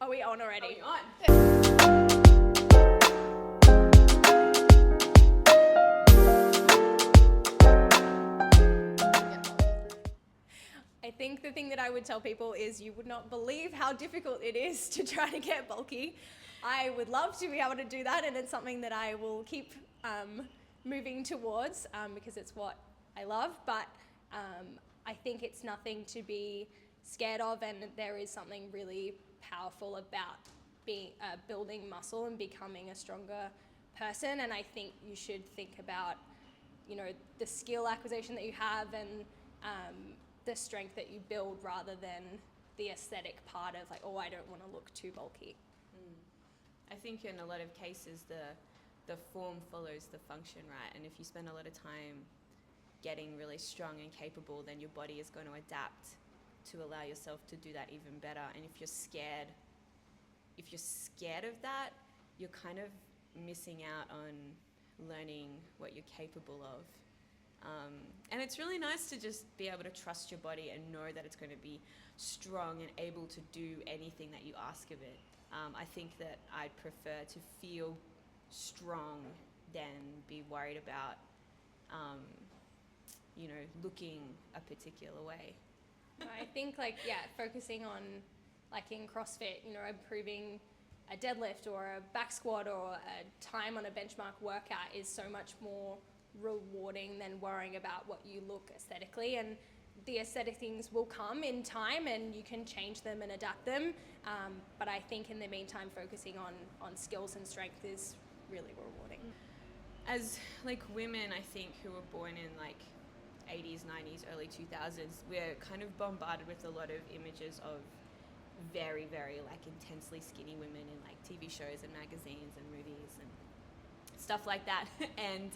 Are we on already? Are we on? I think the thing that I would tell people is you would not believe how difficult it is to try to get bulky. I would love to be able to do that, and it's something that I will keep moving towards because it's what I love, but I think it's nothing to be scared of, and there is something really powerful about building muscle and becoming a stronger person. And I think you should think about, the skill acquisition that you have and the strength that you build rather than the aesthetic part of like, oh, I don't want to look too bulky. I think in a lot of cases the form follows the function, right? And if you spend a lot of time getting really strong and capable, then your body is going to adapt to allow yourself to do that even better. And if you're scared of that, you're kind of missing out on learning what you're capable of. And it's really nice to just be able to trust your body and know that it's going to be strong and able to do anything that you ask of it. I think that I'd prefer to feel strong than be worried about, looking a particular way. I think focusing on in CrossFit, improving a deadlift or a back squat or a time on a benchmark workout is so much more rewarding than worrying about what you look aesthetically. And the aesthetic things will come in time and you can change them and adapt them. But I think in the meantime, focusing on skills and strength is really rewarding. As women, I think, who were born in 80s, 90s, early 2000s, we're kind of bombarded with a lot of images of very, very intensely skinny women in TV shows and magazines and movies and stuff like that. And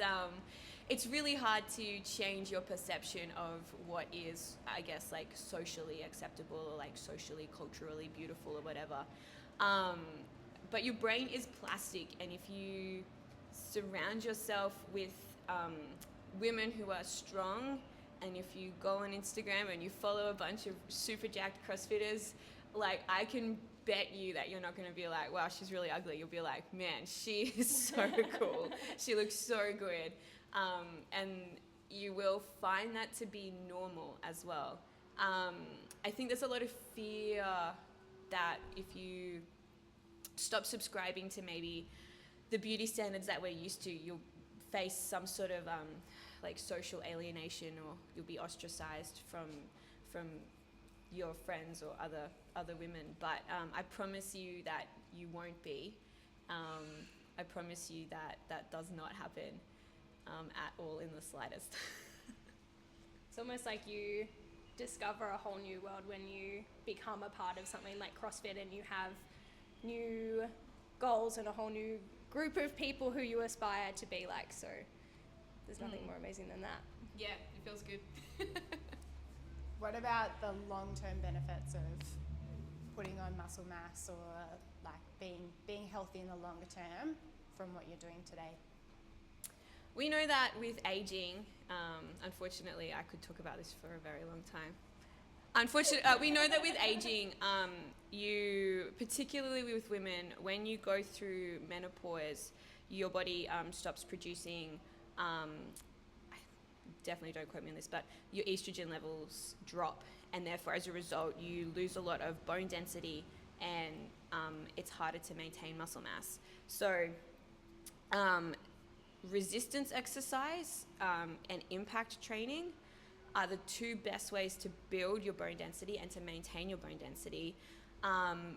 it's really hard to change your perception of what is, I guess, socially acceptable or socially, culturally beautiful or whatever. But your brain is plastic, and if you surround yourself with women who are strong, and if you go on Instagram and you follow a bunch of super jacked CrossFitters, I can bet you that you're not going to be like, wow, she's really ugly. You'll be like, man, she is so cool. She looks so good. And you will find that to be normal as well. I think there's a lot of fear that if you stop subscribing to maybe the beauty standards that we're used to, you'll face some sort of social alienation, or you'll be ostracized from your friends or other women. But I promise you that you won't be. I promise you that does not happen at all in the slightest. It's almost like you discover a whole new world when you become a part of something like CrossFit and you have new goals and a whole new group of people who you aspire to be like. So there's nothing more amazing than that. Yeah, it feels good. What about the long-term benefits of putting on muscle mass or being healthy in the longer term from what you're doing today? We know that with aging, unfortunately, I could talk about this for a very long time. We know that with aging, you, particularly with women, when you go through menopause, your body stops producing, definitely don't quote me on this, but your estrogen levels drop, and therefore as a result you lose a lot of bone density, and it's harder to maintain muscle mass. So resistance exercise and impact training are the two best ways to build your bone density and to maintain your bone density.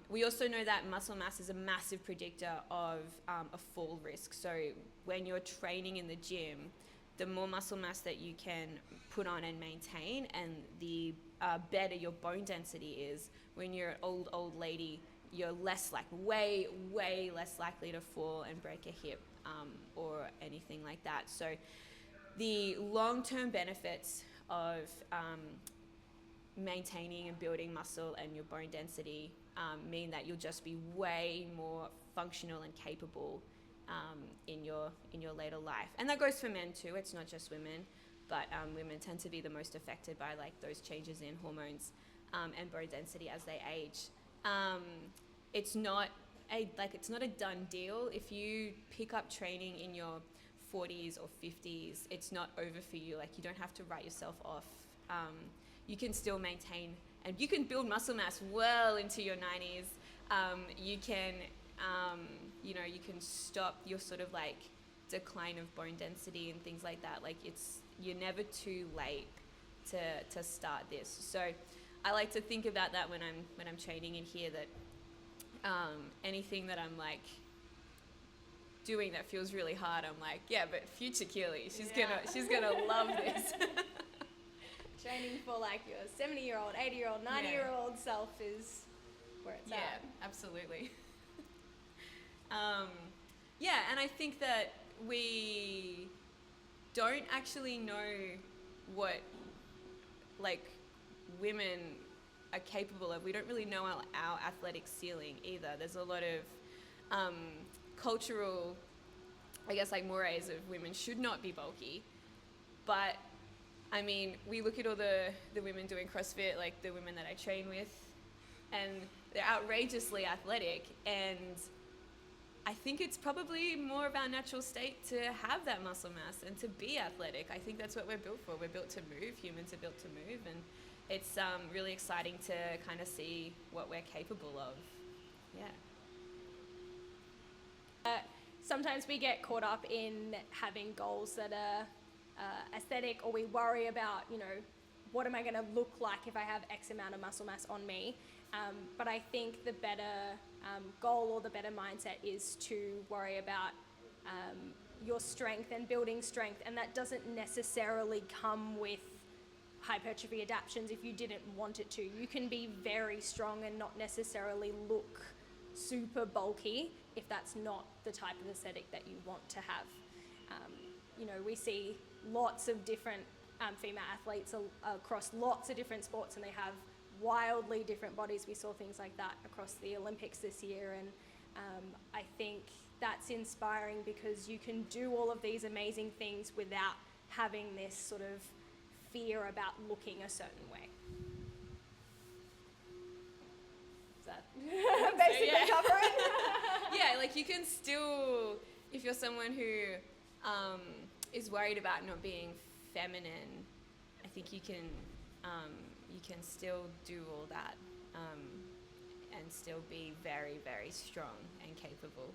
We also know that muscle mass is a massive predictor of a fall risk. So when you're training in the gym, the more muscle mass that you can put on and maintain, and the better your bone density is, when you're an old lady, you're way less likely to fall and break a hip or anything like that. So the long-term benefits of maintaining and building muscle and your bone density mean that you'll just be way more functional and capable in your later life. And that goes for men too. It's not just women, but women tend to be the most affected by those changes in hormones and bone density as they age. it's not it's not a done deal. If you pick up training in your 40s or 50s, it's not over for you. Like, you don't have to write yourself off. You can still maintain, and you can build muscle mass well into your 90s. You can, you can stop your sort of like decline of bone density and things like that. Like, you're never too late to start this. So I like to think about that when I'm training in here, that anything that I'm like doing that feels really hard, I'm like, yeah, but future Keely, she's gonna love this. Training for like your 70-year-old, 80-year-old, 90-year-old self is where it's at. Yeah, absolutely. And I think that we don't actually know what like women are capable of. We don't really know our athletic ceiling either. There's a lot of cultural, I guess, like mores of women should not be bulky, but I mean, we look at all the women doing CrossFit, like the women that I train with, and they're outrageously athletic, and I think it's probably more of our natural state to have that muscle mass and to be athletic. I think that's what we're built for. We're built to move. Humans are built to move, and it's really exciting to kind of see what we're capable of. Yeah. Sometimes we get caught up in having goals that are aesthetic, or we worry about, what am I going to look like if I have X amount of muscle mass on me? But I think the better goal or the better mindset is to worry about your strength and building strength, and that doesn't necessarily come with hypertrophy adaptations if you didn't want it to. You can be very strong and not necessarily look super bulky if that's not the type of aesthetic that you want to have. We see lots of different female athletes across lots of different sports, and they have wildly different bodies. We saw things like that across the Olympics this year, and I think that's inspiring because you can do all of these amazing things without having this sort of fear about looking a certain way. Is that basically cover it? Yeah, like you can still, if you're someone who is worried about not being feminine, I think you can still do all that and still be very, very strong and capable.